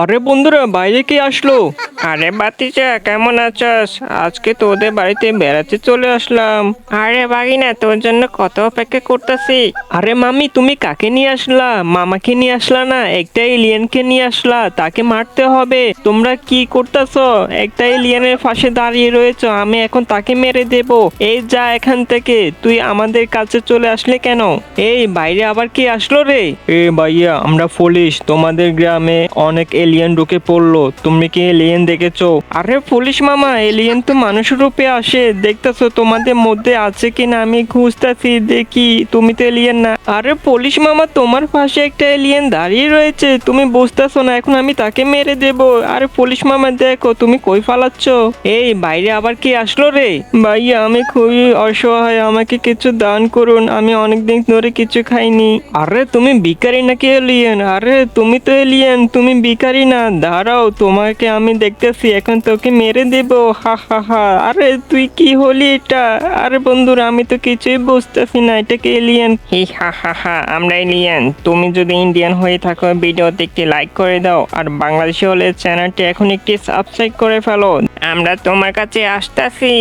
আরে বন্ধুরা, বাইরে কে আসলো? আরে বাতিজা, কেমন আছস? আজকে তোদের বাড়িতে বেড়াতে চলে আসলাম। আরে বাগিনা, তোর জন্য কত অপেক্ষা করতেছি। আরে মামি, তুমি কাকে নিয়ে আসলা? মামাকে নিয়ে আসলা না? একটা এলিয়েনকে নিয়ে আসলা, তাকে মারতে হবে। তোমরা কি করতেছো? একটা এলিয়েনের পাশে দাঁড়িয়ে রয়েছো, আমি এখন তাকে মেরে দেব। এই যা এখান থেকে, তুই আমাদের কাছে চলে আসলে কেন? এই বাইরে আবার কি আসলো রে? এ ভাইয়া, আমরা পুলিশ। তোমাদের গ্রামে অনেক এলিয়েন ঢুকে পড়লো, তুমি কি এলিয়েন দেখেছো? আরে পুলিশ মামা, এলিয়েন তো মানুষের রূপে আসে, দেখতেছো তোমাদের মধ্যে আছে কিনা আমি খুঁজতেছি, দেখি তুমি তো এলিয়েন না। আরে পুলিশ মামা, তোমার পাশে একটা এলিয়েন দাঁড়িয়ে রয়েছে, তুমি বুঝতেছো না? এখন আমি তাকে মেরে দেব। আরে পুলিশ মামা, দেখো তুমি কই ফালাচ্ছ? এই বাইরে আবার কি আসলো রে? ভাইয়া, আমি খুবই অসহায়, আমাকে কিছু দান করুন, আমি অনেকদিন ধরে কিছু খাইনি। আরে তুমি ভিখারি নাকি এলিয়েন? আরে তুমি তো এলিয়েন, তুমি ভিখারি না। দাঁড়াও, তোমাকে আমি দেখতেছি, এখন তোকে মেরে দেব। হা হা হা। আরে তুই কি হলি এটা? আরে বন্ধুরা, আমি তো কিছুই বুঝতেছি না, এটা কি এলিয়েন? হি হা হা হা, আমরা এলিয়েন। তুমি যদি ইন্ডিয়ান হয়ে থাকো, ভিডিওতে একটি লাইক করে দাও, আর বাংলাদেশি হলে চ্যানেলটি এখন একটি সাবস্ক্রাইব করে ফেলো। আমরা তোমার কাছে আসতেছি।